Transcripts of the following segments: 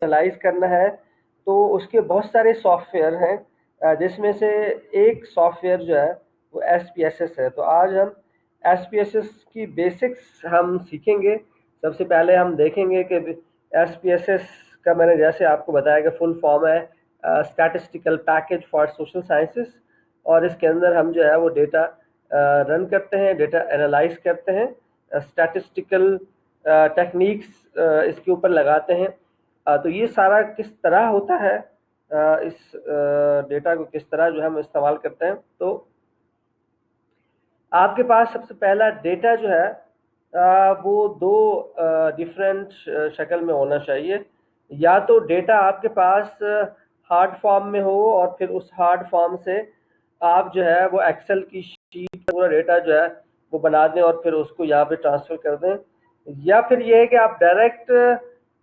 Analyse करना है तो उसके बहुत सारे सॉफ्टवेयर हैं, जिसमें से एक सॉफ्टवेयर जो है वो SPSS है। तो आज हम SPSS की बेसिक्स हम सीखेंगे। सबसे पहले हम देखेंगे कि SPSS का मैंने जैसे आपको बताया कि फुल फॉर्म है statistical package for social sciences, और इसके अंदर हम जो है वो डेटा रन करते हैं, डेटा एनालाइज करते हैं, स्टैटिस्टिकल टेक्निक्स इसके ऊपर लगाते हैं। तो ये सारा किस तरह होता है, इस डेटा को किस तरह जो है हम इस्तेमाल करते हैं। तो आपके पास सबसे पहला डेटा जो है वो दो डिफरेंट शक्ल में होना चाहिए। या तो डेटा आपके पास हार्ड फॉर्म में हो और फिर उस हार्ड फॉर्म से आप जो है वो एक्सेल की शीट पूरा डेटा जो है वो बना दें और फिर उसको यहाँ पे ट्रांसफर कर दें। या फिर ये है कि आप डायरेक्ट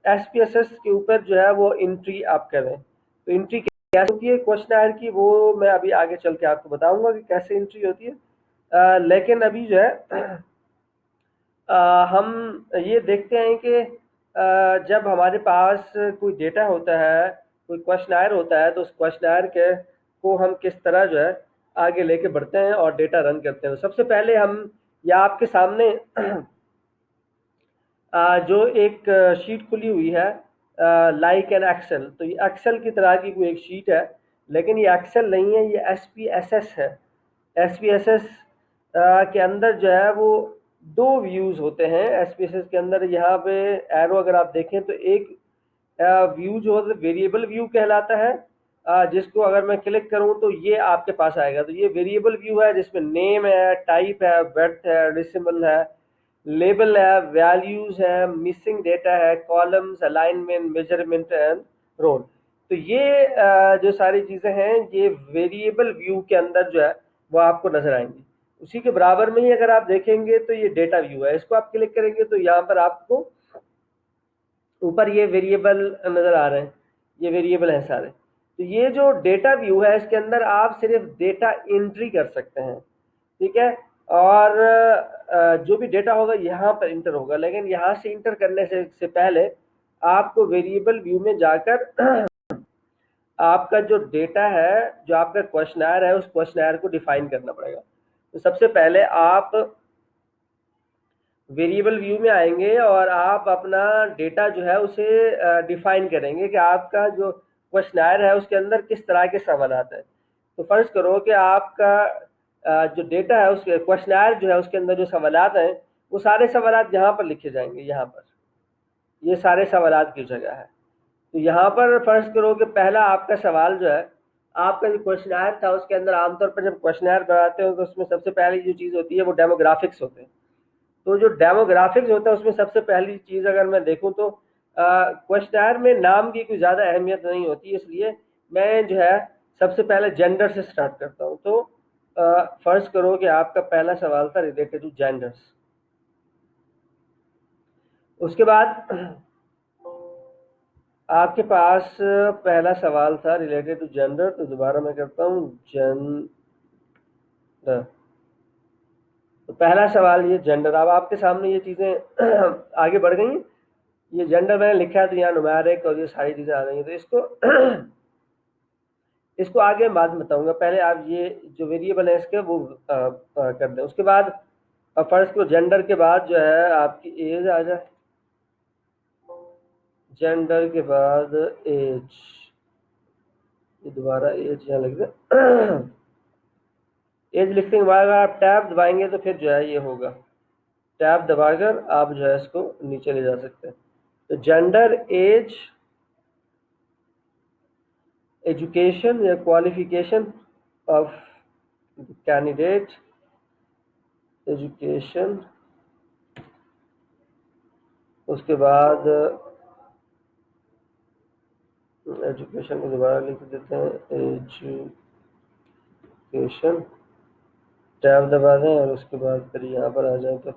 SPSS के ऊपर जो है वो एंट्री आप करें। तो एंट्री कैसे होती है क्वेश्चन की, वो मैं अभी आगे चल के आपको बताऊंगा कि कैसे एंट्री होती है। लेकिन अभी जो है हम ये देखते हैं कि जब हमारे पास कोई डेटा होता है, कोई क्वेश्चनायर होता है, तो उस क्वेश्चनायर के को हम किस तरह जो है आगे लेके बढ़ते हैं और डेटा रन करते हैं। तो सबसे पहले हम या आपके सामने जो एक शीट खुली हुई है लाइक एन एक्सेल। तो ये एक्सेल की तरह की कोई एक शीट है, लेकिन ये एक्सेल नहीं है, ये SPSS है। SPSS के अंदर जो है वो दो व्यूज होते हैं। SPSS के अंदर यहाँ पे एरो अगर आप देखें तो एक व्यू जो है वेरिएबल व्यू कहलाता है, जिसको अगर मैं क्लिक करूं तो ये आपके पास आएगा। तो ये वेरिएबल व्यू है जिसमें नेम है, टाइप है, ब्रेड्थ है, डेसिमल है, लेबल है, वैल्यूज है, मिसिंग डेटा है, columns, alignment, measurement and role. तो ये जो सारी चीजें हैं ये वेरिएबल व्यू के अंदर जो है वो आपको नजर आएंगी। उसी के बराबर में ही अगर आप देखेंगे तो ये डेटा व्यू है, इसको आप क्लिक करेंगे तो यहाँ पर आपको ऊपर ये वेरिएबल नजर आ रहे हैं, ये वेरिएबल है सारे। तो ये जो डेटा व्यू है इसके अंदर आप सिर्फ डेटा एंट्री कर सकते हैं, ठीक है। और जो भी डेटा होगा यहाँ पर इंटर होगा, लेकिन यहाँ से इंटर करने से पहले आपको वेरिएबल व्यू में जाकर आपका जो डेटा है, जो आपका क्वेश्चनर है, उस क्वेश्चनर को डिफाइन करना पड़ेगा। तो सबसे पहले आप वेरिएबल व्यू में आएंगे और आप अपना डेटा जो है उसे डिफाइन करेंगे कि आपका जो क्वेश्चनर है उसके अंदर किस तरह के सवाल आते हैं। तो फर्ज करो कि आपका जो डेटा है उसके क्वेश्चनर जो है उसके अंदर जो सवालात हैं वो सारे सवालात यहाँ पर लिखे जाएंगे। यहाँ पर ये सारे सवालात की जगह है। तो यहाँ पर फर्ज करो कि पहला आपका सवाल जो है, आपका जो क्वेश्चनर था उसके अंदर आमतौर पर जब क्वेश्चनर बनाते हो तो उसमें सबसे पहली जो चीज़ होती है वो डेमोग्राफिक्स होते हैं। तो जो डेमोग्राफिक्स होता है उसमें सबसे पहली चीज़ अगर मैं देखूं तो क्वेश्चनर में नाम की कोई ज़्यादा अहमियत नहीं होती, इसलिए मैं जो है सबसे पहले जेंडर से स्टार्ट करता हूं। तो फर्ज करो कि आपका पहला सवाल था रिलेटेड टू जेंडर्स। उसके बाद आपके पास पहला सवाल था रिलेटेड टू जेंडर, तो दोबारा मैं करता हूँ जेंडर। तो पहला सवाल ये जेंडर। अब आपके सामने ये चीज़ें आगे बढ़ गई। ये जेंडर मैंने लिखा है तो यहाँ नुमेरिक और ये सारी चीज़ें आ रही हैं। तो इसको इसको आगे बाद में बताऊंगा, पहले आप ये जो वेरिएबल है इसके वो कर दें। उसके बाद फर्स्ट को जेंडर के बाद जो है आपकी एज आ जाए, जेंडर के बाद एज, ये दोबारा एज यहाँ लिख दें। एज लिखने के बाद आप टैब दबाएंगे तो फिर जो है ये होगा, टैब दबाकर आप जो है इसको नीचे ले जा सकते हैं। तो जेंडर, एज, एजुकेशन या क्वालिफिकेशन ऑफ कैंडिडेट, एजुकेशन, उसके बाद एजुकेशन को दोबारा लिख देते हैं, एजुकेशन, टैब दबा दें और उसके बाद फिर यहाँ पर आ जाए। तो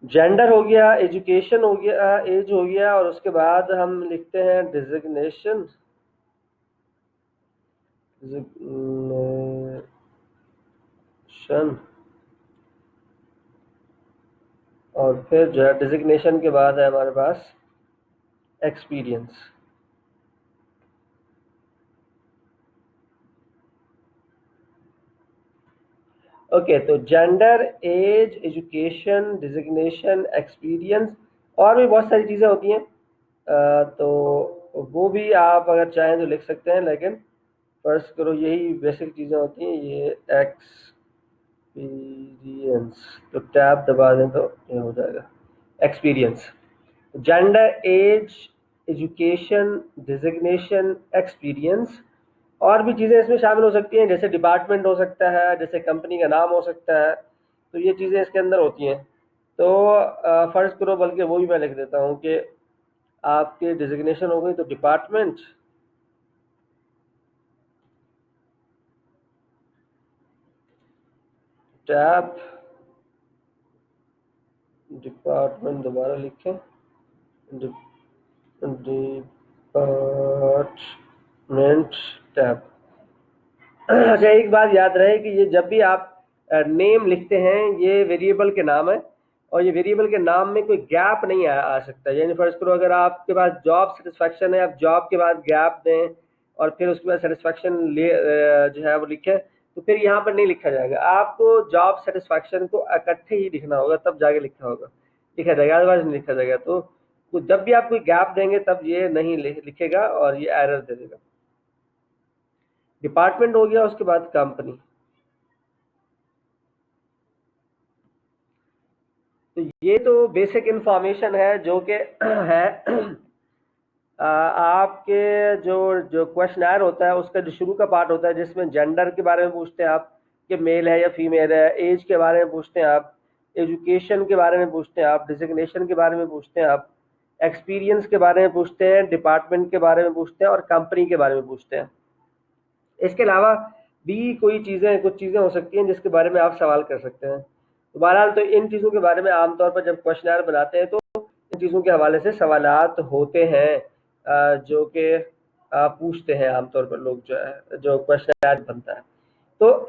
जेंडर हो गया, एजुकेशन हो गया, एज हो गया, और उसके बाद हम लिखते हैं डिजिग्नेशन, डिजिग्नेशन, और फिर जो है डिजिग्नेशन के बाद है हमारे पास एक्सपीरियंस। ओके, तो gender, age, education, designation, experience, और भी बहुत सारी चीज़ें होती हैं। तो वो भी आप अगर चाहें तो लिख सकते हैं, लेकिन फर्स्ट करो यही बेसिक चीज़ें होती हैं। ये एक्सपीरियंस, तो टैब दबा दें तो ये हो जाएगा experience. Gender, age, education, designation, experience, और भी चीज़ें इसमें शामिल हो सकती हैं, जैसे डिपार्टमेंट हो सकता है, जैसे कंपनी का नाम हो सकता है। तो ये चीज़ें इसके अंदर होती हैं। तो फर्ज करो, बल्कि वो भी मैं लिख देता हूँ कि आपके डिजिग्नेशन हो गई, तो डिपार्टमेंट, टैब, डिपार्टमेंट दोबारा लिखें, डिपार्टमेंट, टैब। अच्छा, एक बात याद रहे कि ये जब भी आप नेम लिखते हैं, ये वेरिएबल के नाम है, और ये वेरिएबल के नाम में कोई गैप नहीं आ सकता। यानी फर्ज करो अगर आपके पास जॉब सेटिस्फैक्शन है, आप जॉब के बाद गैप दें और फिर उसके बाद सेटिस्फैक्शन जो है वो लिखें, तो फिर यहाँ पर नहीं लिखा जाएगा। आपको जॉब सेटिस्फैक्शन को इकट्ठे ही लिखना होगा, तब जाके लिखा जाएगा, अदरवाइज नहीं लिखा जाएगा। तो जब भी आप कोई गैप देंगे तब ये नहीं लिखेगा और ये एरर दे देगा। डिपार्टमेंट हो गया, उसके बाद कंपनी। तो ये तो बेसिक इंफॉर्मेशन है जो कि है आपके जो जो क्वेश्चनर होता है उसका जो शुरू का पार्ट होता है, जिसमें जेंडर के बारे में पूछते हैं आप कि मेल है या फीमेल है, एज के बारे में पूछते हैं आप, एजुकेशन के बारे में पूछते हैं आप, डिजिग्नेशन के बारे में पूछते हैं आप, एक्सपीरियंस के बारे में पूछते हैं, डिपार्टमेंट के बारे में पूछते हैं और कंपनी के बारे में पूछते हैं। इसके अलावा भी कोई चीज़ें, कुछ चीज़ें हो सकती हैं जिसके बारे में आप सवाल कर सकते हैं। तो बहरहाल, तो इन चीज़ों के बारे में आमतौर पर जब क्वेश्चनर बनाते हैं तो इन चीज़ों के हवाले से सवालात होते हैं, जो कि पूछते हैं आमतौर पर लोग, जो है जो क्वेश्चनर बनता है। तो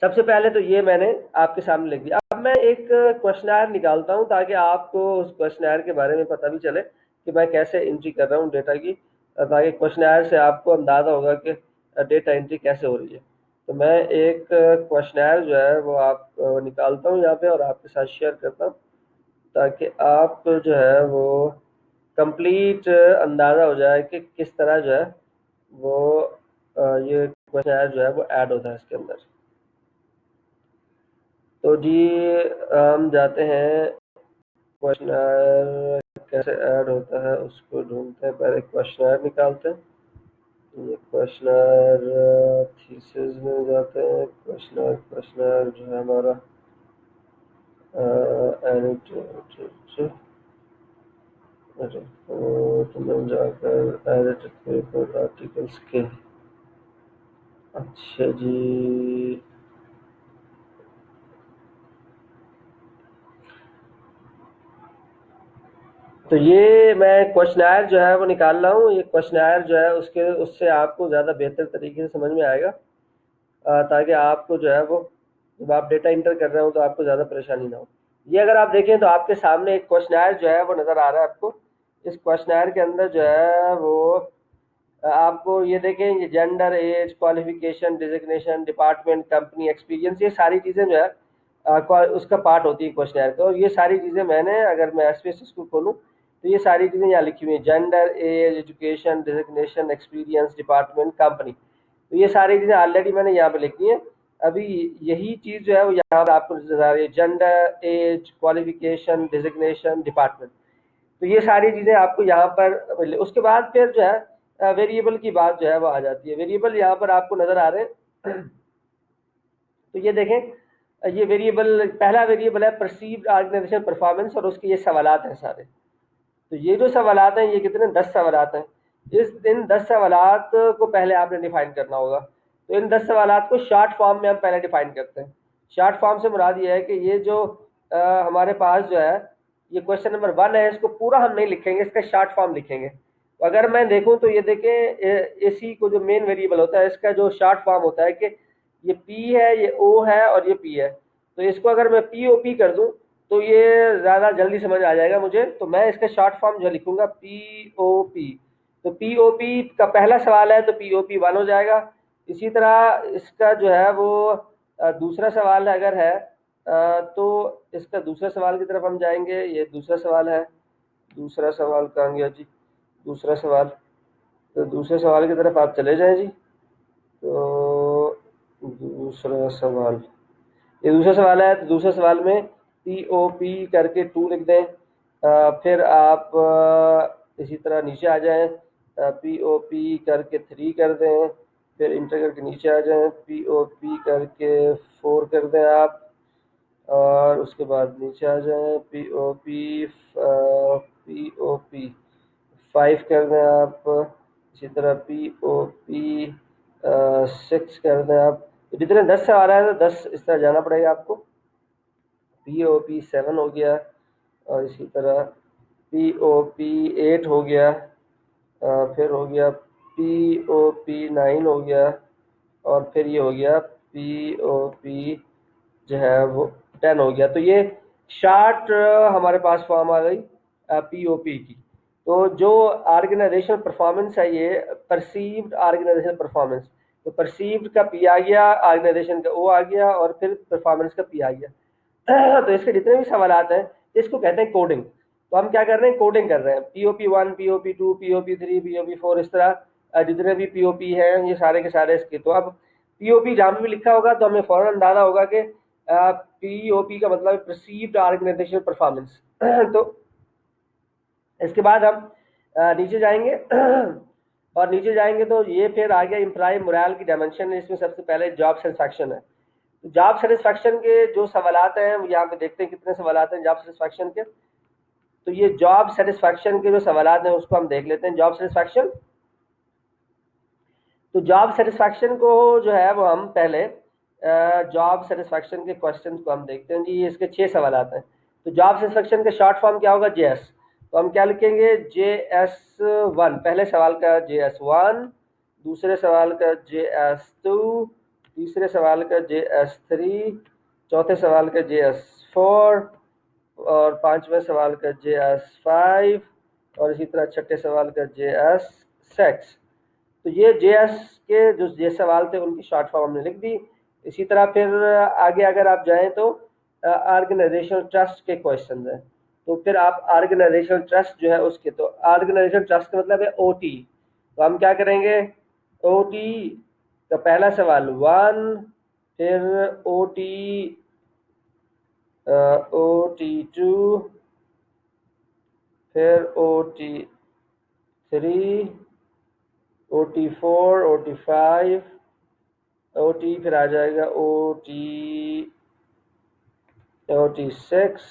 सबसे पहले तो ये मैंने आपके सामने लिख दिया। अब मैं एक क्वेश्चनर निकालता हूँ ताकि आपको उस क्वेश्चनर के बारे में पता भी चले कि मैं कैसे एंट्री कर रहा हूँ डेटा की, ताकि क्वेश्चनर से आपको अंदाज़ा होगा कि डेटा एंट्री कैसे हो रही है। तो मैं एक क्वेश्चनर जो है वो आप निकालता हूँ यहाँ पे और आपके साथ शेयर करता हूँ, ताकि आपको जो है वो कंप्लीट अंदाज़ा हो जाए कि किस तरह जो है वो ये क्वेश्चनर जो है वो ऐड होता है इसके अंदर। तो जी, हम जाते हैं क्वेश्चनर कैसे ऐड होता है उसको ढूंढते हैं। पहले क्वेश्चनर निकालते हैं। ये क्वेश्चनर थीसिस में जाते हैं। क्वेश्चनर क्वेश्चनर जो है हमारा रिपोर्ट में जाकर एडिटेड पेपर आर्टिकल्स के, अच्छा जी, तो ये मैं क्वेश्चनर जो है वो निकाल रहा हूँ। ये क्वेश्चनर जो है उसके उससे आपको ज़्यादा बेहतर तरीके से समझ में आएगा, ताकि आपको जो है वो जब आप डेटा इंटर कर रहे हो तो आपको ज़्यादा परेशानी ना हो। ये अगर आप देखें तो आपके सामने एक क्वेश्चनर जो है वो नज़र आ रहा है आपको। इस क्वेश्चनर के अंदर जो है वो आपको ये देखें, ये gender, age, qualification, designation, department, company, experience, ये सारी चीज़ें जो है उसका पार्ट होती है क्वेश्चनर का। और ये सारी चीज़ें मैंने, अगर मैं एसपीएसएस को खोलूँ तो ये सारी चीज़ें यहाँ लिखी हुई हैं, gender, age, education, designation, experience, department, company. तो ये सारी चीज़ें ऑलरेडी मैंने यहाँ पे लिखी हैं। अभी यही चीज़ जो है वो यहाँ पर आपको नजर आ रही है, gender, age, qualification, designation, department. तो ये सारी चीज़ें आपको यहाँ पर मिले। उसके बाद फिर जो है वेरिएबल की बात जो है वो आ जाती है। वेरिएबल यहाँ पर आपको नज़र आ रहे हैं। तो ये देखें, ये वेरिएबल, पहला वेरिएबल है परसीव्ड ऑर्गेनाइजेशन परफॉर्मेंस, और उसके ये सवालात हैं सारे। तो ये जो सवालात हैं ये कितने, 10 सवालात हैं। इन 10 सवालात को पहले आपने डिफाइन करना होगा। तो इन 10 सवालात को शॉर्ट फॉर्म में हम पहले डिफाइन करते हैं। शॉर्ट फॉर्म से मुराद ये है कि ये जो हमारे पास जो है ये क्वेश्चन नंबर 1 है, इसको पूरा हम नहीं लिखेंगे, इसका शॉर्ट फॉर्म लिखेंगे। तो अगर मैं देखूं तो ये देखें, इसी को जो मेन वेरिएबल होता है इसका जो शॉर्ट फॉर्म होता है कि ये पी है, ये ओ है और ये पी है। तो इसको अगर मैं पी ओ पी कर दूं तो ये ज़्यादा जल्दी समझ आ जाएगा मुझे। तो मैं इसका शॉर्ट फॉर्म जो लिखूंगा POP। तो POP का पहला सवाल है तो POP 1 हो जाएगा। इसी तरह इसका जो है वो दूसरा सवाल अगर है तो इसका दूसरा सवाल की तरफ हम जाएंगे। ये दूसरा सवाल है। दूसरा सवाल कहाँ गया जी? दूसरा सवाल। तो दूसरे सवाल की तरफ आप चले जाएं जी। तो दूसरा सवाल, ये दूसरा सवाल है। तो दूसरे सवाल में POP करके 2 लिख दें। फिर आप इसी तरह नीचे आ जाएं। POP करके 3 कर दें। फिर इंटर करके नीचे आ जाएं। POP करके 4 कर दें आप। और उसके बाद नीचे आ जाएं। POP 5 कर दें आप। इसी तरह POP 6 कर दें आप। तो जितने 10 से आ रहा है तो 10 इस तरह जाना पड़ेगा आपको। POP 7 हो गया। और इसी तरह POP 8 हो गया। फिर हो गया POP 9 हो गया। और फिर ये हो गया POP जो है वो 10 हो गया। तो ये शार्ट हमारे पास फॉर्म आ गई POP की। तो जो ऑर्गेनाइजेशनल परफॉर्मेंस है ये परसीव्ड ऑर्गेनाइजेशनल परफॉर्मेंस। तो परसीव्ड का P आ गया, ऑर्गेनाइजेशन का O आ गया, और फिर परफॉर्मेंस का P आ गया। तो इसके जितने भी सवाल हैं इसको कहते हैं कोडिंग। तो हम क्या कर रहे हैं? कोडिंग कर रहे हैं। POP 1, POP 2, POP 3, POP 4, इस तरह जितने भी POP हैं ये सारे के सारे इसके। तो अब POP जहाँ पे भी लिखा होगा तो हमें फौरन अंदाजा होगा कि POP का मतलब परसीव्ड ऑर्गेनाइजेशनल परफॉर्मेंस। तो इसके बाद हम नीचे जाएंगे। और नीचे जाएंगे तो ये फिर आ गया एम्प्लॉय मोरल की डायमेंशन। इसमें सबसे पहले जॉब सेटिस्फैक्शन है। तो जॉब सेटिस्फैक्शन के जो सवालात हैं यहाँ पे देखते हैं कितने सवालात हैं जॉब सेटिस्फैक्शन के। तो ये जॉब सेटिस्फैक्शन के जो सवालात हैं उसको हम देख लेते हैं। जॉब सेटिस्फैक्शन, तो जॉब सेटिस्फैक्शन को जो है वो हम पहले जॉब सेटिस्फैक्शन के क्वेश्चन को हम देखते हैं जी। इसके 6 सवालात हैं। तो जॉब सेटिस्फैक्शन का शॉर्ट फॉर्म क्या होगा? JS। तो हम क्या लिखेंगे? JS1 पहले सवाल का JS1, दूसरे सवाल का JS2, तीसरे सवाल का JS3, चौथे सवाल का JS4, और पांचवें सवाल का JS5, और इसी तरह छठे सवाल का JS6। तो ये JS के जो जे सवाल थे उनकी शॉर्ट फॉर्म हमने लिख दी। इसी तरह फिर आगे अगर आप जाएं तो ऑर्गेनाइजेशनल ट्रस्ट के क्वेश्चन हैं। तो फिर आप ऑर्गेनाइजेशनल ट्रस्ट जो है उसके, तो ऑर्गेनाइजेशनल ट्रस्ट का मतलब है OT। तो हम क्या करेंगे? OT का पहला सवाल 1, फिर OT 2, फिर OT 3, OT 4, OT 5, फिर आ जाएगा OT 6,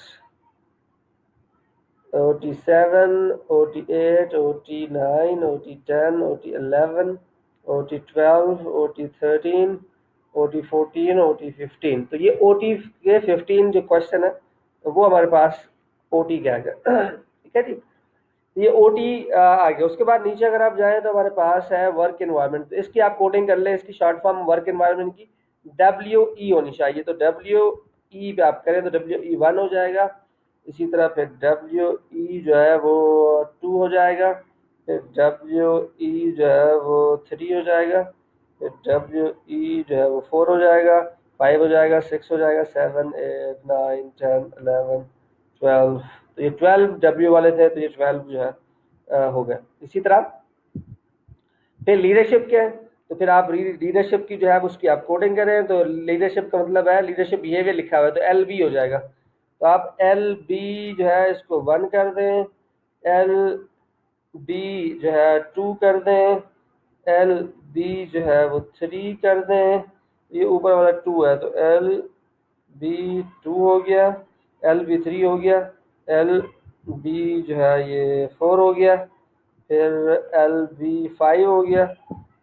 OT 7, OT 8, OT 9, OT 10, OT 11, OT 12, OT 13, OT 14, OT 15। तो ये OT के 15 जो क्वेश्चन है वो हमारे पास OT के आ गया। ठीक है जी। ये OT आ गया। उसके बाद नीचे अगर आप जाएं तो हमारे पास है वर्क एनवायरनमेंट। तो इसकी आप कोडिंग कर ले। इसकी शॉर्ट फॉर्म वर्क एनवायरनमेंट की WE होनी चाहिए। तो WE पे आप करें तो WE 1 हो जाएगा। इसी तरह फिर WE जो है वो 2 हो जाएगा। फिर WE जो है वो 3 हो जाएगा। फिर WE जो है वो 4 हो जाएगा, 5 हो जाएगा, 6 हो जाएगा, 7, 8, 9, 10, 11, 12। तो ये 12 W वाले थे तो ये 12 जो है हो गए। इसी तरह फिर लीडरशिप के हैं। तो फिर आप लीडरशिप की जो है उसकी आप कोडिंग करें। तो लीडरशिप का मतलब है लीडरशिप बिहेवियर लिखा हुआ है तो LB हो जाएगा। तो आप LB जो है इसको 1 कर दें, LB जो है 2 कर दें, LB जो है वो 3 कर दें। ये ऊपर वाला 2 है तो LB 2 हो गया, LB 3 हो गया, LB जो है ये 4 हो गया, फिर LB 5 हो गया,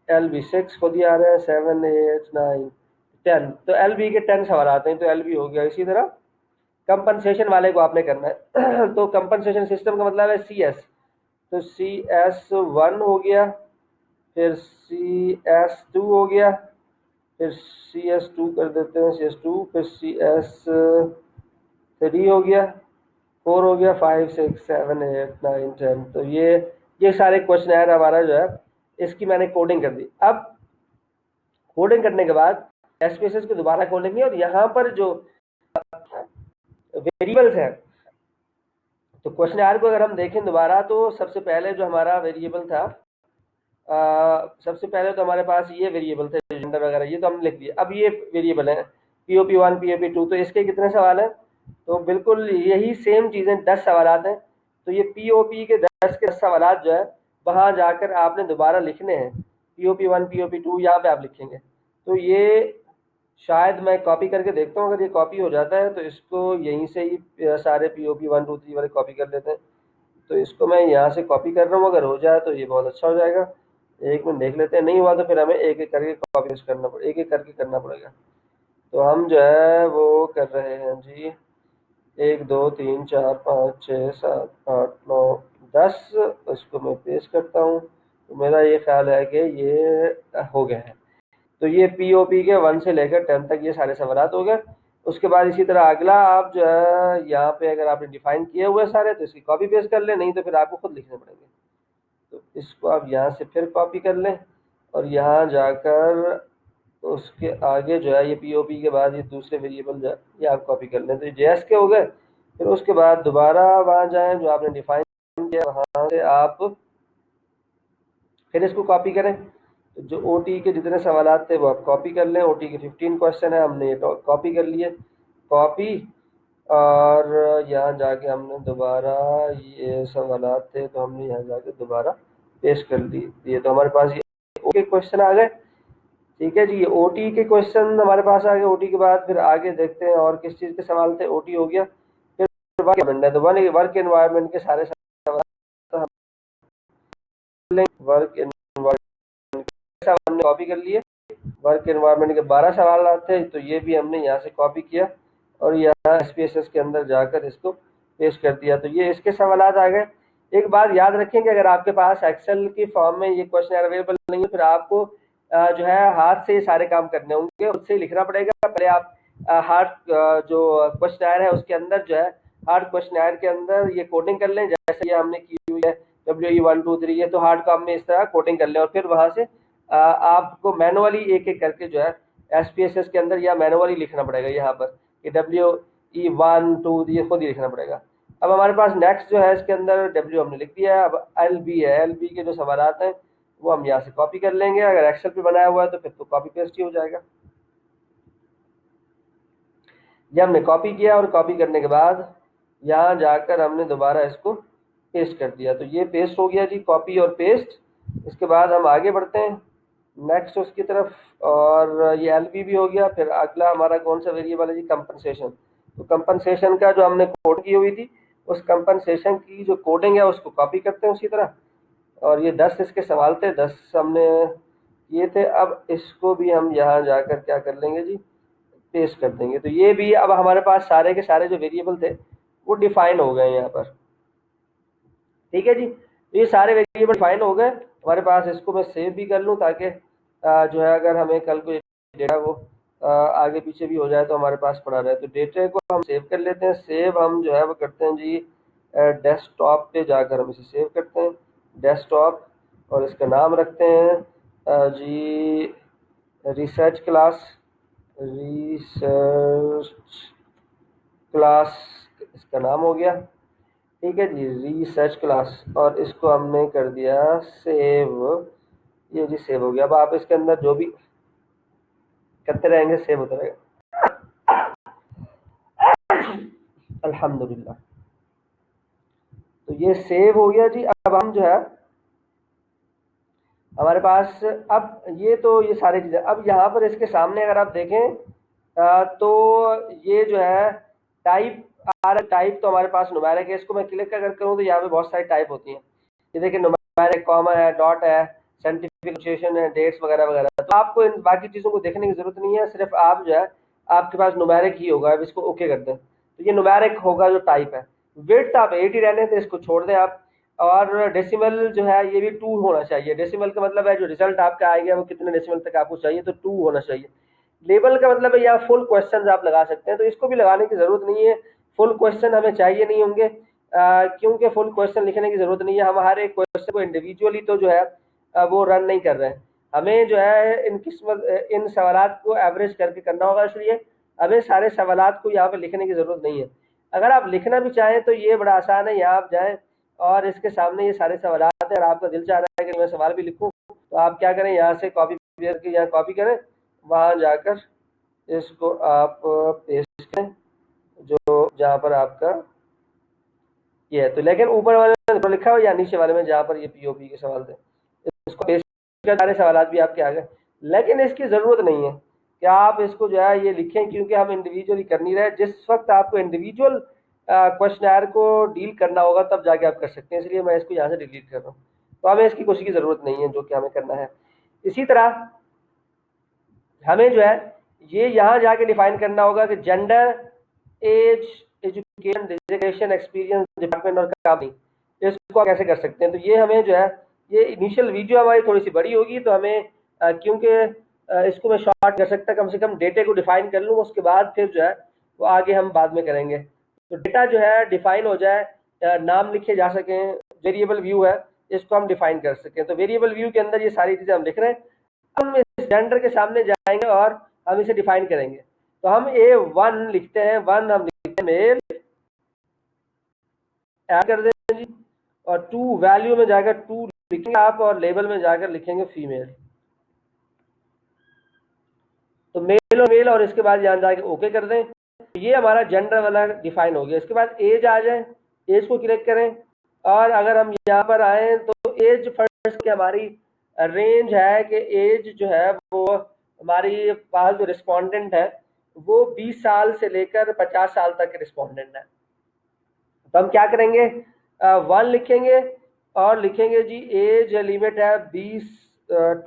LB 6 खुद ही आ रहा है, 7, 8, 9, 10। तो LB के 10 सवाल आते हैं तो LB हो गया। इसी तरह कंपनसेशन वाले को आपने करना है। तो कंपनसेशन सिस्टम का मतलब है CS। तो CS1 हो गया, फिर CS2 हो गया, फिर CS2 कर देते हैं CS2, फिर CS 3 हो गया, 4 हो गया, 5 6 7 8 9 10। तो ये सारे क्वेश्चन है हमारा जो है, इसकी मैंने कोडिंग कर दी। अब कोडिंग करने के बाद एसपीएसएस को दोबारा खोलेंगे और यहाँ पर जो वेरिएबल्स है, तो क्वेश्चन आर को अगर हम देखें दोबारा, तो सबसे पहले जो हमारा वेरिएबल था, सबसे पहले तो हमारे पास ये वेरिएबल थे जेंडर वगैरह, ये तो हमने लिख दिया। अब ये वेरिएबल है POP1 POP2, तो इसके कितने सवाल हैं? तो बिल्कुल यही सेम चीज़ें 10 सवाल हैं। तो ये POP के 10 के 10 सवाल जो है वहाँ जाकर आपने दोबारा लिखने हैं। POP1 POP2 यहाँ पे आप लिखेंगे। तो ये शायद मैं कॉपी करके देखता हूँ, अगर ये कॉपी हो जाता है तो इसको यहीं से ही सारे POP1 2 3 वाले कॉपी कर लेते हैं। तो इसको मैं यहाँ से कॉपी कर रहा हूँ, अगर हो जाए तो ये बहुत अच्छा हो जाएगा। एक मिनट देख लेते हैं, नहीं हुआ तो फिर हमें एक एक करके कॉपी पेस्ट करना पड़ेगा, एक एक करके करना पड़ेगा। तो हम जो है वो कर रहे हैं जी, 1 2 3 4 5 6 7 8 9 10, इसको मैं पेस्ट करता हूँ। तो मेरा ये ख्याल है कि ये हो गया है। तो ये POP के 1 से लेकर 10 तक ये सारे सवाल हो गए। उसके बाद इसी तरह अगला आप जो है यहाँ पे अगर आपने डिफाइन किए हुए सारे, तो इसकी कॉपी पेस्ट कर लें, नहीं तो फिर आपको खुद लिखने पड़ेंगे। तो इसको आप यहाँ से फिर कॉपी कर लें और यहाँ जाकर उसके आगे जो है ये POP के बाद ये दूसरे वेरिएबल जो है ये आप कॉपी कर लें। तो ये JS के हो गए। फिर उसके बाद दोबारा वहाँ जाएं जो आपने डिफाइन किया, वहाँ से आप फिर इसको कॉपी करें। तो जो OT के जितने सवाल थे वो आप कॉपी कर लें। OT के 15 क्वेश्चन है, हमने ये कॉपी कर लिए, कॉपी। और यहाँ जाके हमने दोबारा ये सवाल थे तो हमने यहाँ जाके दोबारा पेस्ट कर दिए। तो हमारे पास ये ओके क्वेश्चन आ गए। ठीक है जी, ये OT के क्वेश्चन हमारे पास आ गए। OT के बाद फिर आगे देखते हैं और किस चीज़ के सवाल थे। OT हो गया, फिर वर्क एनवायरमेंट है, तो वर्क एनवायरमेंट के सारे सवाल वर्क एनवायरमेंट हमने कॉपी कर लिए। वर्क एनवायरमेंट के 12 सवाल आते हैं, तो ये भी हमने यहाँ से कॉपी किया और यहाँ SPSS के अंदर जाकर इसको पेस्ट कर दिया। तो ये इसके सवाल आ गए। एक बात याद रखें कि अगर आपके पास एक्सेल की फॉर्म में ये क्वेश्चन अवेलेबल नहीं है, फिर आपको जो है हाथ से ये सारे काम करने होंगे, उससे ही लिखना पड़ेगा। पहले आप हार्ड जो क्वेश्चन है उसके अंदर जो है, हार्ड क्वेश्चन के अंदर ये कोडिंग कर लें, जैसे ये हमने की हुई है WE1 2 3, ये तो हार्ड कॉम में इस तरह कोडिंग कर लें और फिर वहां से आपको मैनुअली एक एक करके जो है SPSS के अंदर या मैनुअली लिखना पड़ेगा यहाँ पर कि WE1 2 ये खुद ही लिखना पड़ेगा। अब हमारे पास नेक्स्ट जो है इसके अंदर W हमने लिख दिया है। अब LB है, LB के जो सवाल हैं वो हम यहाँ से कॉपी कर लेंगे। अगर एक्सेल पे बनाया हुआ है तो फिर तो कॉपी पेस्ट ही हो जाएगा। ये हमने कॉपी किया और कॉपी करने के बाद यहाँ जाकर हमने दोबारा इसको पेस्ट कर दिया। तो ये पेस्ट हो गया जी, कॉपी और पेस्ट। इसके बाद हम आगे बढ़ते हैं नेक्स्ट उसकी तरफ, और ये LB भी हो गया। फिर अगला हमारा कौन सा वेरिएबल है जी? कंपनसेशन। तो कंपनसेशन का जो हमने कोड की हुई थी, उस कंपनसेशन की जो कोडिंग है उसको कॉपी करते हैं उसी तरह। और ये 10 इसके सवाल थे, 10 हमने ये थे। अब इसको भी हम यहाँ जाकर क्या कर लेंगे जी? पेस्ट कर देंगे। तो ये भी अब हमारे पास सारे के सारे जो वेरिएबल थे वो डिफाइन हो गए यहाँ पर। ठीक है जी, तो ये सारे वेरिएबल डिफाइन हो गए हमारे पास। इसको मैं सेव भी कर लूँ ताकि जो है अगर हमें कल को डेटा वो आगे पीछे भी हो जाए तो हमारे पास पड़ा रहे। तो डेटा को हम सेव कर लेते हैं। सेव हम जो है वो करते हैं जी डेस्कटॉप पे जाकर हम इसे सेव करते हैं, डेस्कटॉप। और इसका नाम रखते हैं जी रिसर्च क्लास, रिसर्च क्लास इसका नाम हो गया। ठीक है जी, रिसर्च क्लास। और इसको हमने कर दिया सेव। ये जी सेव हो गया। अब आप इसके अंदर जो भी करते रहेंगे सेव होता रहेगा। अल्हम्दुलिल्लाह, तो ये सेव हो गया जी। अब हम जो है हमारे पास अब ये सारी चीज़ें अब यहाँ पर इसके सामने अगर आप देखें तो ये जो है टाइप टाइप तो हमारे पास न्यूमेरिक है। इसको मैं क्लिक अगर करूँ तो यहाँ पे बहुत सारी टाइप होती हैं। ये देखिए न्यूमेरिक, कॉमा है, डॉट है, साइंटिफिक नोटेशन है, डेट्स वगैरह वगैरह। तो आपको इन बाकी चीज़ों को देखने की जरूरत नहीं है, सिर्फ आप जो है आपके पास न्यूमेरिक ही होगा। अब इसको ओके कर दें तो ये न्यूमेरिक होगा जो टाइप है। विड्थ आप 80 रहने तो इसको छोड़ दें आप। और डेसिमल जो है ये भी 2 होना चाहिए। डेसिमल का मतलब है जो रिजल्ट आपका आएगा वो कितने डेसिमल तक आपको चाहिए, तो 2 होना चाहिए। लेबल का मतलब है या फुल क्वेश्चन आप लगा सकते हैं, तो इसको भी लगाने की जरूरत नहीं है। फुल क्वेश्चन हमें चाहिए नहीं होंगे, क्योंकि फुल क्वेश्चन लिखने की ज़रूरत नहीं है। हम हर एक क्वेश्चन को इंडिविजुअली तो जो है वो रन नहीं कर रहे हैं। हमें जो है इन सवालात को एवरेज करके करना होगा, इसलिए हमें सारे सवालात को यहाँ पे लिखने की ज़रूरत नहीं है। अगर आप लिखना भी चाहें तो ये बड़ा आसान है, यहाँ आप जाएँ और इसके सामने ये सारे सवालात हैं और आपका दिल चाह रहा है कि मैं सवाल भी लिखूँ, तो आप क्या करें, यहाँ से कॉपी करके यहाँ कॉपी करें, वहाँ जाकर इसको आप पेस्ट करें जो जहाँ पर आपका ये है। तो लेकिन ऊपर वाले में लिखा हो या नीचे वाले में जहाँ पर ये पीओपी के सवाल थे, इसको पेस्ट कर सारे सवाल भी आपके आ गए। लेकिन इसकी ज़रूरत नहीं है कि आप इसको जो है ये लिखें, क्योंकि हम इंडिविजुअली कर नहीं रहे। जिस वक्त आपको इंडिविजुअल क्वेश्चनर को डील करना होगा तब जाके आप कर सकते हैं, इसलिए मैं इसको यहाँ से डिलीट कर रहा हूँ। तो हमें इसकी कुछ की ज़रूरत नहीं है जो कि हमें करना है। इसी तरह हमें जो है ये यहाँ जाके डिफाइन करना होगा कि gender, age, education, designation, experience, department और कंपनी, इसको आप कैसे कर सकते हैं। तो ये हमें जो है ये इनिशियल वीडियो हमारी थोड़ी सी बड़ी होगी, तो हमें क्योंकि इसको मैं शॉर्ट कर सकता, कम से कम डेटे को डिफाइन कर लूँ, उसके बाद फिर जो है वो आगे हम बाद में करेंगे। तो डेटा जो है डिफाइन हो जाए, नाम लिखे जा सकें, वेरिएबल व्यू है इसको हम डिफाइन कर सकें। तो वेरिएबल व्यू के अंदर ये सारी चीज़ें हम लिख रहे हैं। हम इस जेंडर के सामने जाएंगे और हम इसे डिफाइन करेंगे। तो हम A1 लिखते हैं, 1 हम लिखते हैं मेल, ऐड कर दें जी, और 2 वैल्यू में जाकर 2 लिखेंगे आप, और लेबल में जाकर लिखेंगे फीमेल। तो मेल और मेल, और इसके बाद यहाँ जाके ओके कर दें। तो ये हमारा जेंडर वाला डिफाइन हो गया। इसके बाद एज आ जाए, एज को क्लिक करें, और अगर हम यहाँ पर आए तो एज फर्स्ट की हमारी रेंज है कि एज जो है वो हमारी पास जो रिस्पोंडेंट है वो 20 साल से लेकर 50 साल तक के रिस्पोंडेंट है। तो हम क्या करेंगे, 1 लिखेंगे और लिखेंगे जी एज लिमिट है 20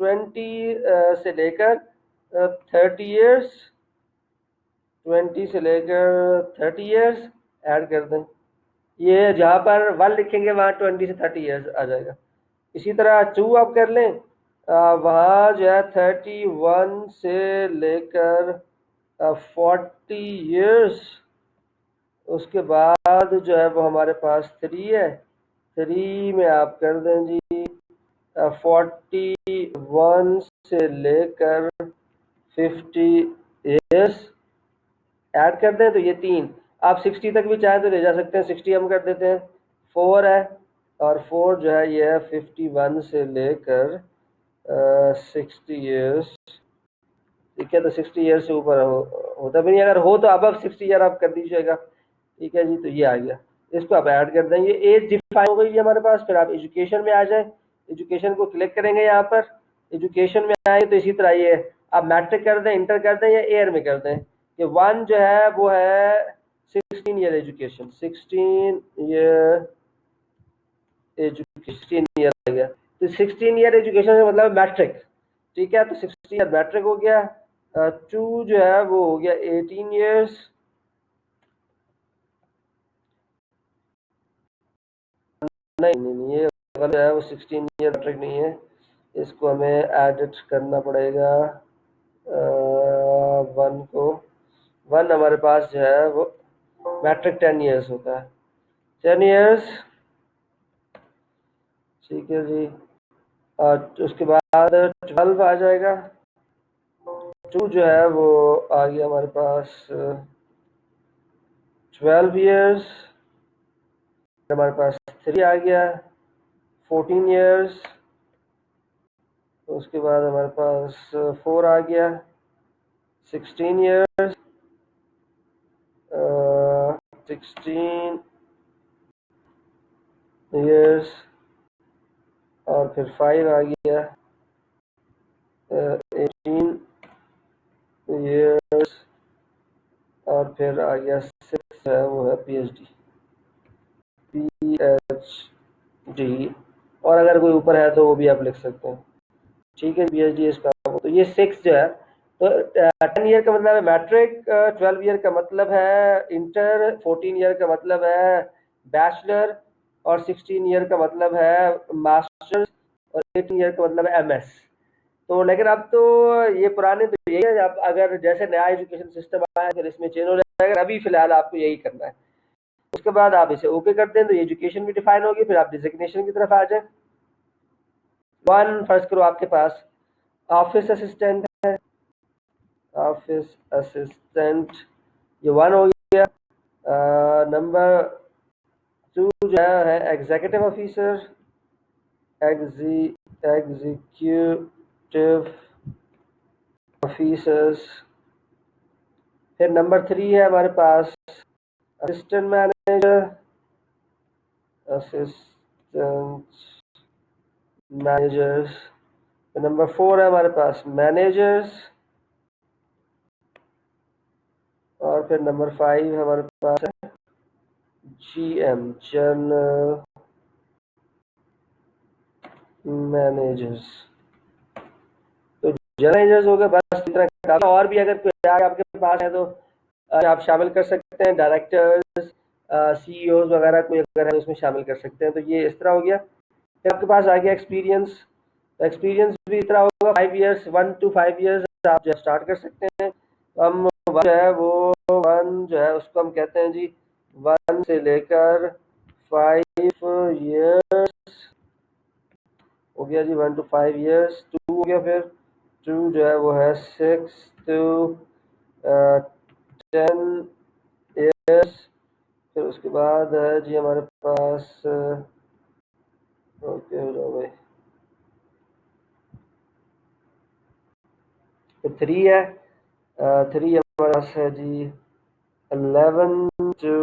20 से लेकर 30 ईयर्स, 20 से लेकर 30 ईयर्स, ऐड कर दें। ये जहाँ पर 1 लिखेंगे वहाँ 20 से 30 ईयर्स आ जाएगा। इसी तरह 2 आप कर लें, वहाँ जो है 31 से लेकर 40 ईयर्स। उसके बाद जो है वो हमारे पास 3 है, 3 में आप कर दें जी 41 से लेकर 50 ईयर्स, ऐड कर दें। तो ये 3 आप 60 तक भी चाहें तो ले जा सकते हैं, 60 हम कर देते हैं। 4 है, और 4 जो है ये है 51 से लेकर 60 ईयर्स। ठीक है, तो 60 ईयर से ऊपर होता भी नहीं, अगर हो तो अब 60 ईयर आप कर दीजिएगा। ठीक है जी, तो ये आ गया, इसको आप ऐड कर दें। ये एज डिफाइन हो गई है हमारे पास। फिर आप एजुकेशन में आ जाए, एजुकेशन को क्लिक करेंगे यहाँ पर, एजुकेशन में आए तो इसी तरह ये आप मैट्रिक कर दें, इंटर कर दें या एयर में कर दें। ये 1 जो है वो है 16 year education, 16 year education, 16 year आ गया। तो 16 ईयर एजुकेशन का मतलब मैट्रिक। ठीक है, तो 16 ईयर मैट्रिक हो गया। 2 जो है वो हो गया 18 ईयर्स, नहीं ये गलत है, वो 16 ईयर मैट्रिक नहीं है, इसको हमें एडिट करना पड़ेगा। 1 को 1 हमारे पास जो है वो मैट्रिक 10 ईयर्स होता है, 10 ईयर्स। ठीक है जी, और उसके बाद 12 आ जाएगा। 2 जो है वो आ गया हमारे पास 12 ईयर्स, हमारे पास 3 आ गया 14 ईयर्स। उसके बाद हमारे पास 4 आ गया 16 ईयर्स, 16 ईयर्स, और फिर 5 आ गया 18 ईयर्स, और फिर आ गया 6 है वो है PhD, PhD, और अगर कोई ऊपर है तो वो भी आप लिख सकते हैं। ठीक है, PhD इसका। तो ये 6 जो है, तो 10 ईयर का मतलब है मैट्रिक, 12 ईयर का मतलब है इंटर, 14 ईयर का मतलब है बैचलर, और 16 ईयर का मतलब है मास्टर्स, और 18 ईयर का मतलब है MS। तो लेकिन अब तो ये पुराने तो यही है, अब अगर जैसे नया एजुकेशन सिस्टम आया फिर इसमें चेंज हो जाएगा, अभी फिलहाल आपको यही करना है। उसके बाद आप इसे ओके कर दें तो ये एजुकेशन भी डिफाइन होगी। फिर आप डिजिग्नेशन की तरफ आ जाए। वन फर्ज करो आपके पास ऑफिस असिस्टेंट है, ऑफिस असिस्टेंट, ये वन हो गया। नंबर टू जो है एग्जीक्यूटिव ऑफिसर, एग्जीक्यूटिव ऑफिसर्स। फिर नंबर थ्री है हमारे पास assistant manager, assistant managers. Number four है हमारे पास मैनेजर्स, और फिर नंबर फाइव हमारे पास है जीएम, जनरल मैनेजर्स। तो जनरल मैनेजर्स हो गए, बस इतना काफी। और भी अगर कोई आगे आपके पास है तो आप शामिल कर सकते हैं। डायरेक्टर्स, सीईओज वगैरह कोई अगर है उसमें शामिल कर सकते हैं। तो ये इस तरह हो गया। फिर आपके पास आ गया एक्सपीरियंस। एक्सपीरियंस भी इतना होगा 5 ईयर्स, 1 to 5 ईयर्स आप जो स्टार्ट कर सकते हैं। हम वन जो है वो वन जो है उसको हम कहते हैं जी 1 से लेकर 5 ईयर्स हो गया जी, 1 to 5 ईयर्स। टू हो गया, फिर टू जो है वो है 6 to 10 ईयर्स। फिर उसके बाद है जी हमारे पास ओके हो जाओ भाई, तो थ्री है। थ्री हमारे पास है जी 11 to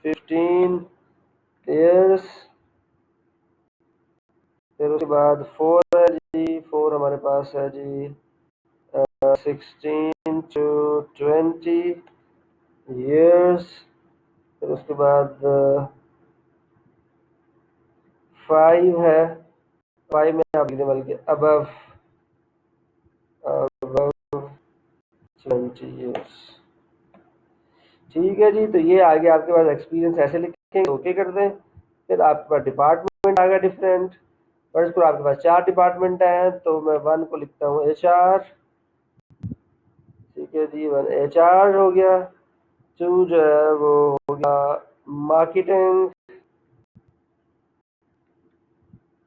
15 ईयर्स। फिर उसके बाद फोर है जी, फोर हमारे पास है जी 16 to 20 ईयर्स। फिर उसके बाद फाइव है, फाइव में आप लिखने वाले अबव 20 ईयर्स। ठीक है जी, तो ये आगे आपके पास एक्सपीरियंस ऐसे लिखेंगे, ओके कर दें। फिर आपके पास डिपार्टमेंट आ गया डिफरेंट। फर्स्ट को आपके पास 4 डिपार्टमेंट हैं, तो मैं वन को लिखता हूँ HR। ठीक है जी, वन HR हो गया। टू जो है वो हो गया मार्केटिंग।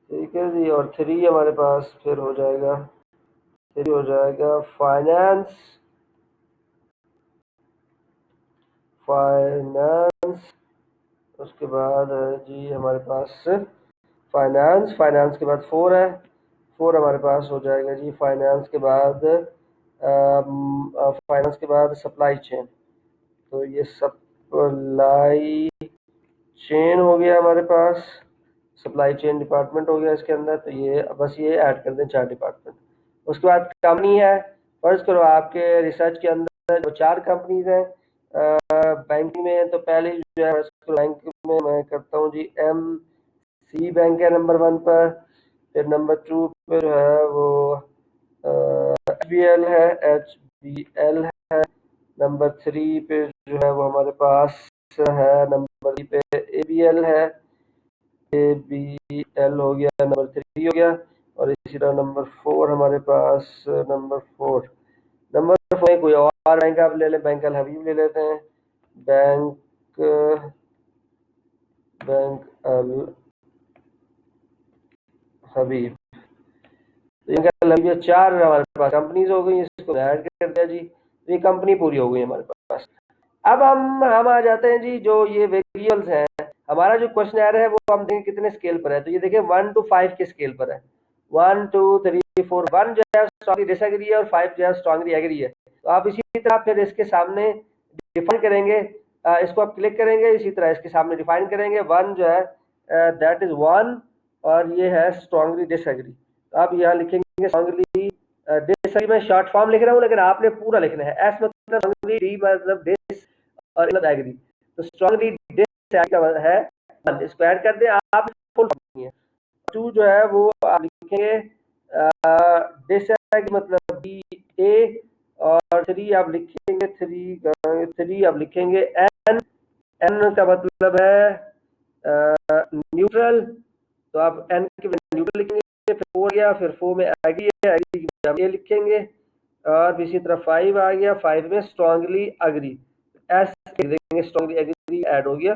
ठीक है जी, और थ्री हमारे पास फिर हो जाएगा, थ्री हो जाएगा फाइनेंस। फाइनेंस उसके बाद है जी हमारे पास फाइनेंस। फाइनेंस के बाद फोर है, फोर हमारे पास हो जाएगा जी फाइनेंस के बाद फाइनेंस के बाद सप्लाई चेन। तो ये सप्लाई चेन हो गया हमारे पास, सप्लाई चेन डिपार्टमेंट हो गया इसके अंदर। तो ये बस ये ऐड कर दें 4 डिपार्टमेंट। उसके बाद कंपनी है। फर्ज करो आपके रिसर्च के अंदर जो 4 कंपनीज हैं बैंकिंग में, तो पहले जो है बैंक में मैं करता हूँ जी MC बैंक है नंबर वन पर। फिर नंबर टू पे जो है वो HBL है, HBL है। नंबर थ्री पे जो है वो हमारे पास है, नंबर थ्री पे ABL है, ABL हो गया, नंबर थ्री हो गया। और इसी तरह नंबर फोर हमारे पास, नंबर फोर, नंबर फोर कोई और बैंक आप ले लें, बैंक अल हबीब ले लेते हैं। बैंक बैंक अल हबीब। तो इनका ये चार हमारे पास कंपनीज हो गई, इसको ऐड कर दिया जी। तो ये कंपनी पूरी हो गई हमारे पास। अब हम आ जाते हैं जी, जो ये वेरिएबल्स हैं, हमारा जो क्वेश्चन है वो हम देखें कितने स्केल पर है। तो ये देखिए 1 to 5 के स्केल पर है। 1 2 3 4, 1 जो है स्ट्रांगली डिसएग्री है और 5 जो है स्ट्रांगली एग्री है। तो आप इसी तरह फिर इसके सामने डिफाइन करेंगे, इसको आप क्लिक करेंगे, इसी तरह इसके सामने डिफाइन करेंगे। वन जो है दैट इज वन, और ये है स्ट्रांगली डिसएग्री। तो आप यहाँ लिखेंगे स्ट्रांगली डिसएग्री। मैं शॉर्ट फॉर्म लिख रहा हूँ लेकिन आपने पूरा लिखना है। एस मतलब स्ट्रांगली, डी मतलब डिस, और मतलब एग्री। तो स्ट्रांगली डिसएग्री का है वन, इसको ऐड कर दें आप, फुल फॉर्म है। टू जो है वो आप लिखेंगे डिसएग्री मतलब DA, और थ्री आप लिखेंगे थ्री आप लिखेंगे N, N का मतलब है न्यूट्रल। तो आप N के न्यूट्रल लिखेंगे। फिर फोर गया, फिर फोर में एग्री है, एग्री की हम ए लिखेंगे। और इसी तरह फाइव आ गया, फाइव में स्ट्रांगली अग्री, एस लिख देंगे, स्ट्रांगली एग्री ऐड हो गया।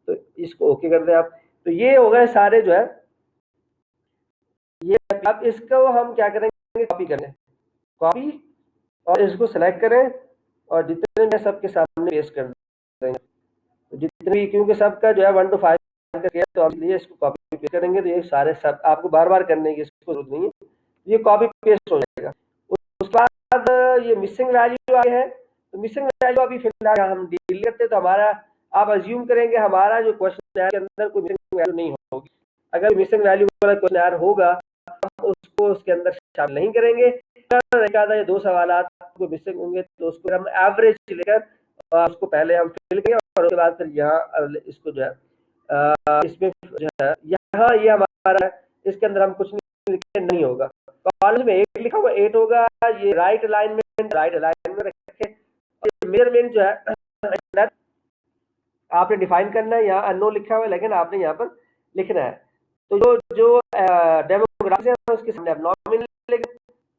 तो तो इसको ओके कर दें आप। तो ये हो गए सारे जो है ये। अब इसको हम क्या करेंगे, कॉपी करें, कॉपी, और इसको सेलेक्ट करें और जितने मैं सबके सामने पेस्ट कर देंगे। तो जितने भी, क्योंकि सबका जो है 1 to 5 करके है, तो इसलिए इसको कॉपी पेस्ट करेंगे। तो ये सारे सब आपको बार बार करने की इसको जरूरत नहीं है, ये कॉपी पेस्ट हो जाएगा। उसके बाद ये मिसिंग वैल्यू आए हैं, तो मिसिंग वैल्यू अभी फिलहाल हम डील करते हैं। तो हमारा, आप अज्यूम करेंगे हमारा जो क्वेश्चन है के अंदर कोई मिसिंग वैल्यू नहीं होगी। अगर मिसिंग वैल्यू वाला क्वेश्चन होगा हम उसको उसके अंदर शामिल नहीं करेंगे। ये 2 सवाल आपको मिसिंग होंगे तो उसको हम एवरेज लेकर उसको पहले हम फिल करेंगे और उसके बाद फिर यहाँ इसको जो है इसमें जो है यहाँ ये हमारा इसके अंदर हम कुछ नहीं होगा। कॉलम में 8 लिखा हुआ 8 होगा, ये राइट अलाइनमेंट रखे। मेजरमेंट जो है आपने डिफाइन करना है, यहाँ अननोन लिखा हुआ है लेकिन आपने यहाँ पर लिखना है। तो जो डेमोग्राफिक्स है उसके सामने आप नॉमिनल लिखें।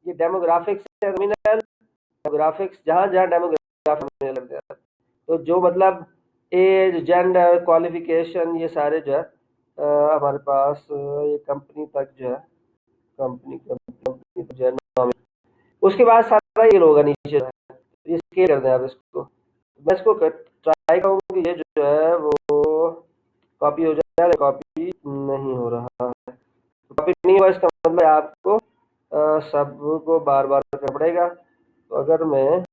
ये डेमोग्राफिक्स है, नॉमिनल डेमोग्राफिक्स, जहाँ जहाँ डेमोग्राफिक्स लग जाता है। तो जो मतलब एज, जेंडर, क्वालिफिकेशन, ये सारे जो है हमारे पास ये कंपनी तक जो है, कंपनी जो है नॉमिनल। उसके बाद सारा ये होगा नीचे जो है, ये स्केल कर दें आप इसको। मैं इसको ट्राई करूँगी, ये जो है वो कॉपी हो जाए, कॉपी नहीं हो रहा है। कॉपी नहीं हुआ इसका मतलब आपको सबको बार बार करना पड़ेगा। तो अगर मैं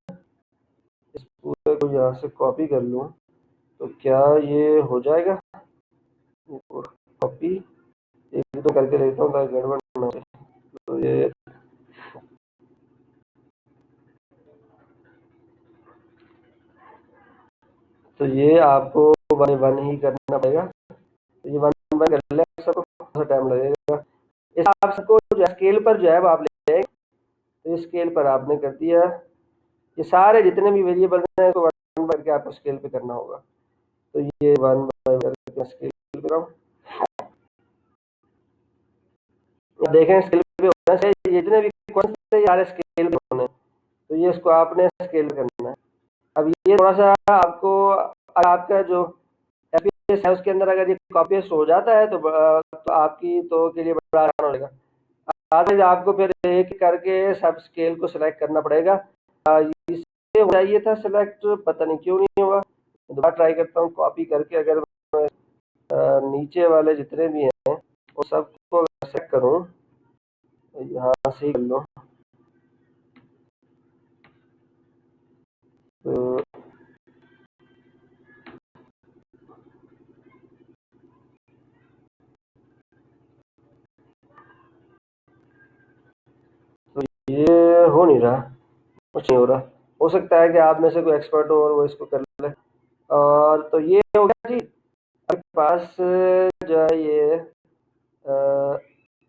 इस पूरे को यहाँ से कॉपी कर लूँ तो क्या ये हो जाएगा? कॉपी एक तो करके देखता हूँ ताकि गड़बड़ ना हो। तो ये आपको 1 by 1 ही करना पड़ेगा। तो ये 1 by 1 कर ले, सबको थोड़ा टाइम लगेगा। इस आप सबको जो स्केल पर जो है वो आप ले जाएंगे। तो इस स्केल पर आपने कर दिया, ये सारे जितने भी वेरिएबल हैं तो 1 by 1 के आपको स्केल पे करना होगा। तो ये 1 by 1 करके स्केल पे कर रहा हूँ। देखें स्केल पे होना चाहिए, जितने भी क्वेश्चन है सारे स्केल पे होने, तो ये इसको आपने स्केल करना है। अब ये थोड़ा सा आपको, आपका जो एफपीएस है उसके अंदर अगर ये कॉपी पेस्ट हो जाता है तो आपकी तो के लिए बड़ा आसान हो जाएगा। आज आपको फिर एक करके सब स्केल को सिलेक्ट करना पड़ेगा। इससे हो जाइए था सिलेक्ट, पता नहीं क्यों नहीं हुआ। दोबारा ट्राई करता हूँ कॉपी करके, अगर मैं नीचे वाले जितने भी हैं वो सबको सेलेक्ट करूँ, यहाँ से ही कर लो। तो ये हो नहीं रहा, कुछ नहीं हो रहा। हो सकता है कि आप में से कोई एक्सपर्ट हो और वो इसको कर ले। और तो ये हो गया जी, आपके पास जो है ये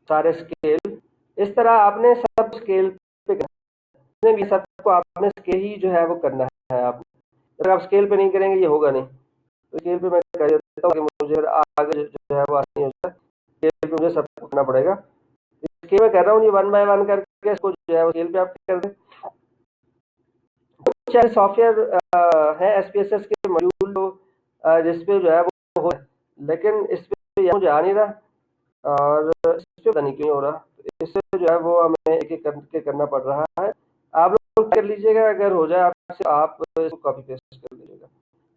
सारे स्केल। इस तरह आपने सब स्केल पे करना भी, सबको आपने स्केल ही जो है वो करना है। आप अगर आप स्केल पे नहीं करेंगे ये होगा नहीं। तो स्केल पे मैं कर देता हूँ कि मुझे आगे जो है वो आसानी हो जाए। स्केल पे मुझे सबको करना पड़ेगा, स्केल में कर रहा हूँ, ये 1 by 1 करके इसको जो है वो स्केल पे आप कर दें। कुछ सॉफ्टवेयर है एसपीएसएस के मॉड्यूल जिसपे जो है वो हो, लेकिन इस पे मुझे आ नहीं रहा और इस पे पता नहीं क्यों हो रहा। इससे जो है वो हमें एक एक करके करना पड़ रहा है। आप लोग कर लीजिएगा, अगर हो जाए आपसे आप इसको कॉपी पेस्ट कर लीजिएगा।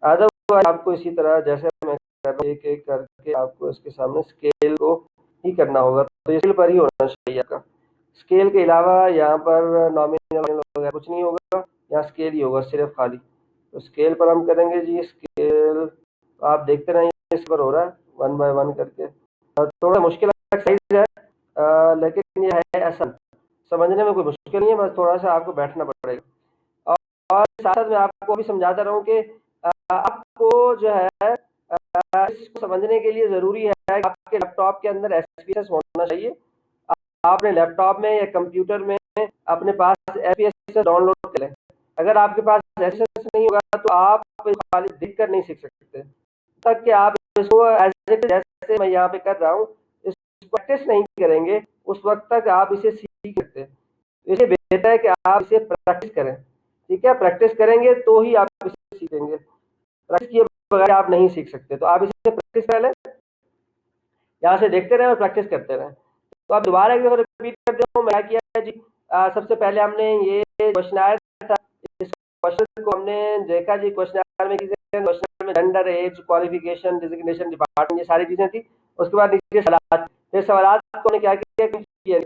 अदरवाइज आपको इसी तरह जैसे मैं कर रहा हूँ एक एक करके आपको इसके सामने स्केल को ही करना होगा। तो स्केल पर ही होना चाहिए आपका। स्केल के अलावा यहाँ पर नॉमिनल वगैरह कुछ नहीं होगा, यहाँ स्केल ही होगा सिर्फ खाली। तो स्केल पर हम करेंगे जी स्केल, तो आप देखते रहिए इस पर हो रहा है 1 by 1 करके। थोड़ा मुश्किल एक्सरसाइज है लेकिन ये है आसान, समझने में कोई मुश्किल नहीं है, बस थोड़ा सा आपको बैठना पड़ेगा। और साथ में आपको भी समझाता रहूँ कि आपको जो है इसको समझने के लिए ज़रूरी है कि आपके लैपटॉप के अंदर एसपीएस होना चाहिए। आपने लैपटॉप में या कंप्यूटर में अपने पास एसपीएस डाउनलोड कर लें। अगर आपके पास एसपीएस नहीं होगा तो आप खाली देख कर नहीं सीख सकते, तक कि आप इसको जैसे मैं यहाँ पे कर रहा हूँ इसको प्रैक्टिस नहीं करेंगे उस वक्त तक आप इसे सीख सकते हैं। इसलिए बेहतर है कि आप इसे प्रैक्टिस करें। ठीक है, प्रैक्टिस करेंगे तो ही आप इसे सीखेंगे। प्रैक्टिस किए वगैरह आप नहीं सीख सकते। तो आप इसे प्रैक्टिस कर लें, यहाँ से देखते रहें और प्रैक्टिस करते रहें। तो आप दोबारा एक दफ़ा रिपीट कर देता हूँ, मैं क्या किया है जी। सबसे पहले हमने ये क्वेश्चन आया था, इस क्वेश्चन को हमने देखा जी। क्वेश्चन में gender, age, qualification, designation, department, ये सारी चीज़ें थी। उसके बाद नीचे सवाल, फिर सवाल को हमने क्या किया,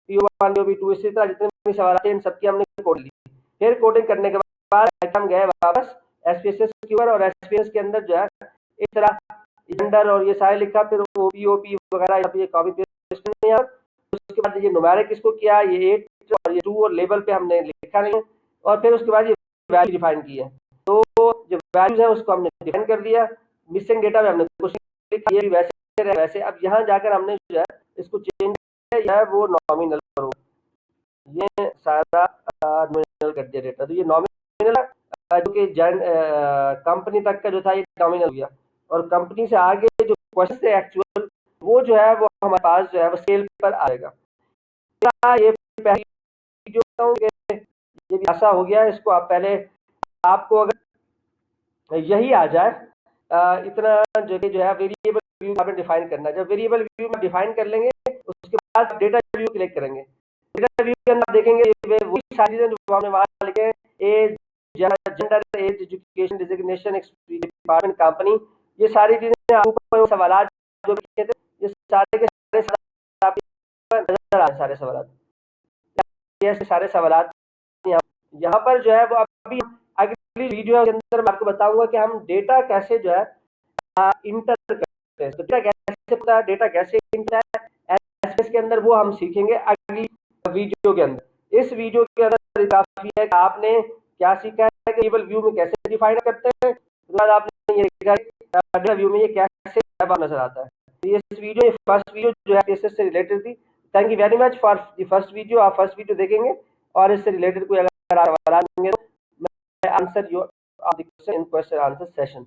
PO1 PO2 इसी तरह जितने भी सवाल थे इन सबकी हमने कोड ली। फिर कोडिंग करने के बाद हम गए वापस SPSS के ऊपर, और SPSS के अंदर जो है इस तरह जेंडर और ये सारे लिखा, फिर OP वगैरह ये कॉपी पेस्ट नहीं है। उसके बाद ये न्यूमेरिक इसको किया, ये 8 और ये 2 और लेबल पे हमने लिखा नहीं है, और फिर उसके बाद ये वैल्यू डिफाइन की है। तो जो वैल्यूज है उसको हमने डिफाइन कर दिया। मिसिंग डेटा में हमने कुछ लिखा, ये भी वैसे रहे वैसे। अब यहाँ जाकर हमने जो है इसको चेंज किया है, वो नॉमिनल करो, ये सारा नॉमिनल कर दिया डेटा। तो ये नॉमिनल जो कि कंपनी तक का जो था ये नॉमिनल हो गया, और कंपनी से आगे जो क्वेश्चन थे एक्चुअल, वो जो है वो हमारे पास जो है वो स्केल पर आएगा। ये पहली वीडियो बताऊं कि ये भी ऐसा हो गया है। इसको आप पहले, आपको अगर यही आ जाए इतना जो है वेरिएबल व्यू आपने डिफाइन करना है। जब वेरिएबल व्यू में डिफाइन कर लेंगे, उसके बाद डेटा व्यू क्लिक करेंगे। डेटा व्यू के अंदर देखेंगे वही सारी चीजें जो हमने वहां लिखे, age, gender, age, education, designation, department, company, ये सारी चीजें ऊपर सवाल जो लिखे थे, ये सारे के सारे नजर आ सारे सवाल, ये सारे सवाल यहाँ पर जो है वो अभी अगली वीडियो के अंदर मैं आपको बताऊंगा कि हम डेटा कैसे जो है इंटर करते हैं। तो डेटा कैसे पता है, डेटा कैसे इंटर है एसएस के अंदर, वो हम सीखेंगे अगली वीडियो के अंदर। इस वीडियो के अंदर काफी है कि आपने क्या सीखा है कि टेबल व्यू में कैसे डिफाइन करते हैं, उसके बाद आपने ये सीखा डेटा व्यू में ये कैसे नजर आता है। तो ये वीडियो, फर्स्ट वीडियो जो है एसएस से रिलेटेड थी। Thank you very much for the first video. आप फर्स्ट वीडियो देखेंगे और इससे रिलेटेड कोई अगर सवाल होंगे तो मैं answer your question in question answer session.